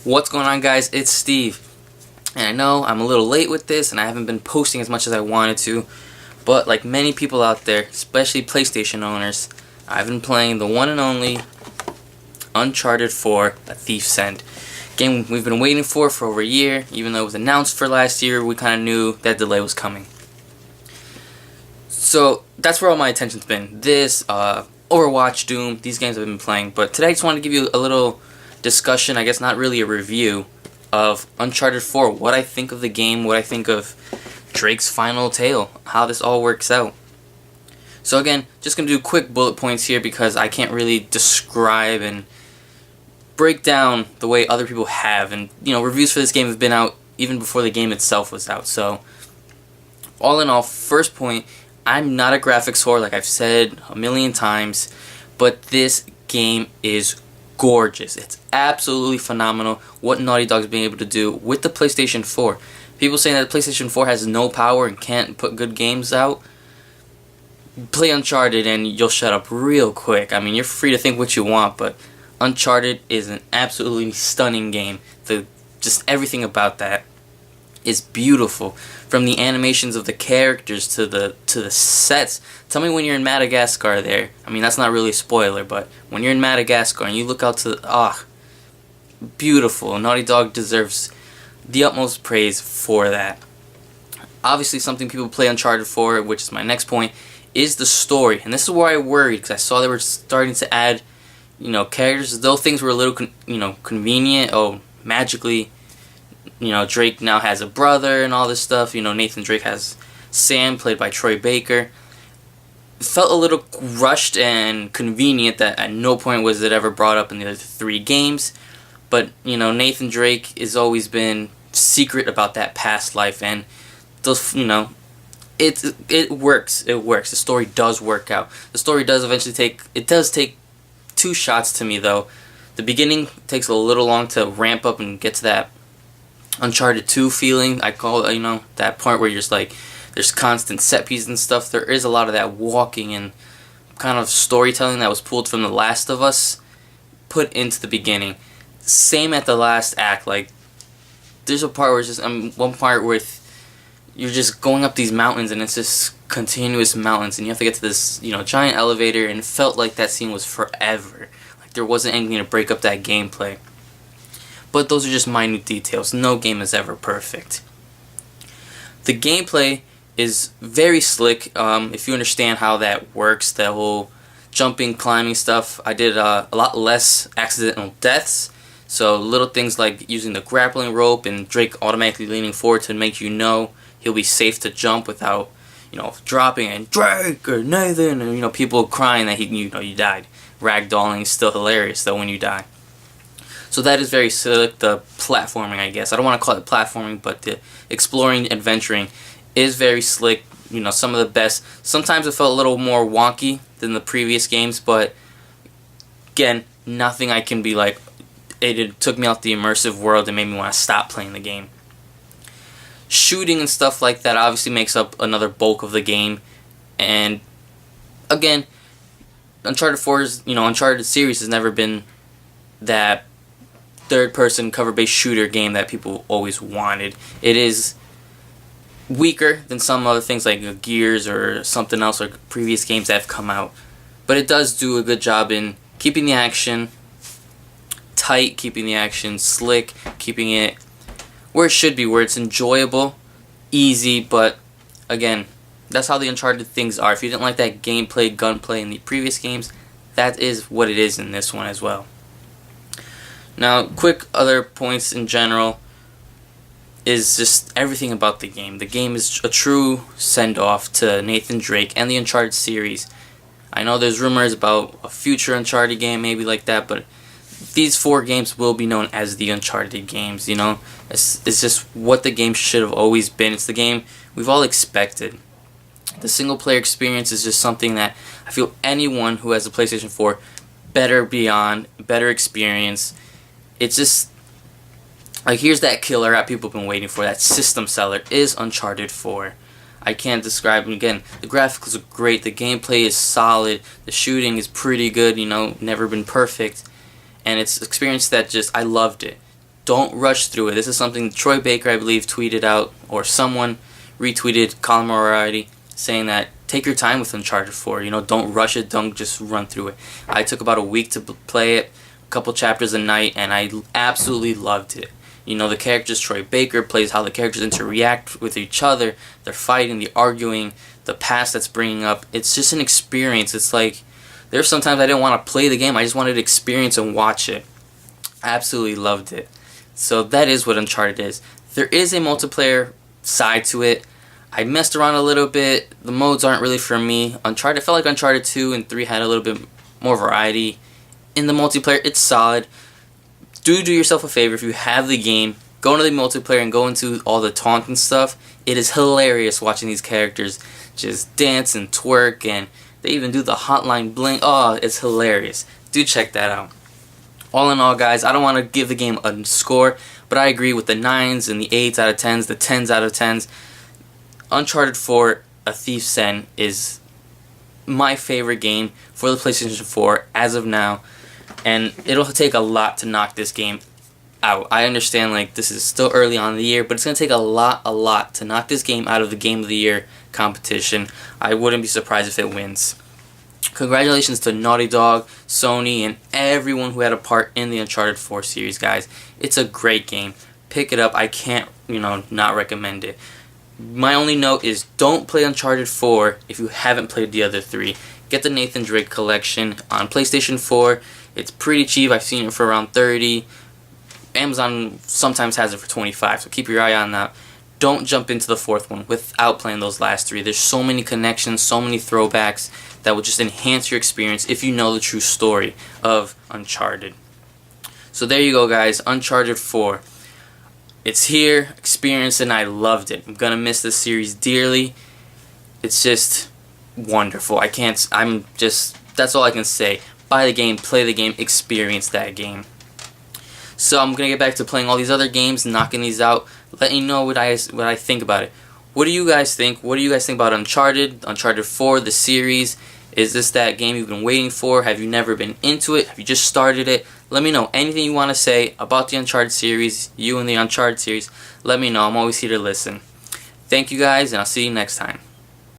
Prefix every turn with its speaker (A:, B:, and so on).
A: What's going on, guys? It's Steve, and I know I'm a little late with this and I haven't been posting as much as I wanted to, but like many people out there, especially PlayStation owners, I've been playing the one and only Uncharted 4: A Thief's End. Game we've been waiting for over a year. Even though it was announced for last year, we kind of knew that delay was coming. So that's where all my attention's been. This, Overwatch, Doom, these games I've been playing. But today I just wanted to give you a little discussion, I guess not really a review, of Uncharted 4. What I think of the game, what I think of Drake's final tale, how this all works out. So again, just going to do quick bullet points here because I can't really describe and break down the way other people have. And, you know, reviews for this game have been out even before the game itself was out. So, all in all, first point, I'm not a graphics whore, like I've said a million times, but this game is gorgeous. It's absolutely phenomenal what Naughty Dog's been able to do with the PlayStation 4. People saying that the PlayStation 4 has no power and can't put good games out. Play Uncharted and you'll shut up real quick. I mean, you're free to think what you want, but Uncharted is an absolutely stunning game. Just everything about that is beautiful. From the animations of the characters to the sets. Tell me when you're in Madagascar there. I mean, that's not really a spoiler, but when you're in Madagascar and you look out to beautiful. Naughty Dog deserves the utmost praise for that. Obviously, something people play Uncharted for, which is my next point, is the story. And this is where I worried, because I saw they were starting to add, characters as though things were a little, convenient. Oh, magically, Drake now has a brother and all this stuff. Nathan Drake has Sam, played by Troy Baker. It felt a little rushed and convenient that at no point was it ever brought up in the other three games. But, Nathan Drake has always been secret about that past life, and those, it works. It works. The story does work out. The story does eventually take two shots to me, though. The beginning takes a little long to ramp up and get to that Uncharted 2 feeling. I call it, that point where you're just like, there's constant set pieces and stuff. There is a lot of that walking and kind of storytelling that was pulled from The Last of Us put into the beginning. Same at the last act. Like, there's a part where it's just, one part where you're just going up these mountains and it's just continuous mountains and you have to get to this, giant elevator, and it felt like that scene was forever. Like there wasn't anything to break up that gameplay. But those are just minute details. No game is ever perfect. The gameplay is very slick. If you understand how that works, that whole jumping, climbing stuff. I did a lot less accidental deaths. So little things like using the grappling rope and Drake automatically leaning forward to make he'll be safe to jump without, dropping and Drake or Nathan, and people crying that you died. Ragdolling is still hilarious though when you die. So that is very slick. The platforming, I guess. I don't want to call it platforming, but the exploring, adventuring is very slick. Some of the best. Sometimes it felt a little more wonky than the previous games, but again, nothing I can be like, it took me out the immersive world and made me want to stop playing the game. Shooting and stuff like that obviously makes up another bulk of the game. And again, Uncharted 4's, Uncharted series has never been that third-person cover-based shooter game that people always wanted. It is weaker than some other things like Gears or something else, or previous games that have come out. But it does do a good job in keeping the action tight, keeping the action slick, keeping it where it should be, where it's enjoyable, easy. But again, that's how the Uncharted things are. If you didn't like that gameplay, gunplay in the previous games, that is what it is in this one as well. Now, quick other points in general is just everything about the game. The game is a true send-off to Nathan Drake and the Uncharted series. I know there's rumors about a future Uncharted game, maybe like that, but these 4 games will be known as the Uncharted games, It's just what the game should have always been. It's the game we've all expected. The single-player experience is just something that I feel anyone who has a PlayStation 4 better experience. It's just like, here's that killer app people have been waiting for. That system seller is Uncharted 4. I can't describe it. Again, the graphics are great, the gameplay is solid, the shooting is pretty good, never been perfect, and it's an experience that I loved it. don't rush through it. This is something Troy Baker, I believe, tweeted out, or someone retweeted Colin Moriarty, saying that take your time with Uncharted 4. You know, don't rush it. Don't just run through it. I took about a week to play it, a couple chapters a night, and I absolutely loved it. You know, the characters, Troy Baker plays how the characters interact with each other. They're fighting, they're arguing, the past that's bringing up. It's just an experience. It's like, there's sometimes I didn't want to play the game. I just wanted to experience and watch it. I absolutely loved it. So that is what Uncharted is. There is a multiplayer side to it. I messed around a little bit. The modes aren't really for me. Uncharted, I felt like Uncharted 2 and 3 had a little bit more variety. In the multiplayer, it's solid. Do yourself a favor, if you have the game, go into the multiplayer and go into all the taunt and stuff. It is hilarious watching these characters just dance and twerk, and they even do the hotline bling. Oh, it's hilarious. Do check that out. All in all, guys, I don't want to give the game a score, but I agree with the 9s and the 8s out of 10s, the 10s out of 10s. Uncharted 4, A Thief's End, is my favorite game for the PlayStation 4 as of now. And it'll take a lot to knock this game out. I understand, like, this is still early on in the year, but it's going to take a lot to knock this game out of the Game of the Year competition. I wouldn't be surprised if it wins. Congratulations to Naughty Dog, Sony, and everyone who had a part in the Uncharted 4 series, guys. It's a great game. Pick it up. I can't, not recommend it. My only note is don't play Uncharted 4 if you haven't played the other 3. Get the Nathan Drake collection on PlayStation 4. It's pretty cheap. I've seen it for around $30. Amazon sometimes has it for $25, so keep your eye on that. Don't jump into the 4th one without playing those last 3. There's so many connections, so many throwbacks that will just enhance your experience if you know the true story of Uncharted. So there you go, guys. Uncharted 4. It's here, experienced, and I loved it. I'm gonna miss this series dearly. It's just wonderful. That's all I can say. Buy the game, play the game, experience that game. So I'm gonna get back to playing all these other games, knocking these out. Let me know what I think about it. What do you guys think? What do you guys think about Uncharted? Uncharted 4, the series? Is this that game you've been waiting for? Have you never been into it? Have you just started it? Let me know anything you want to say about the Uncharted series, you and the Uncharted series. Let me know. I'm always here to listen. Thank you guys, and I'll see you next time.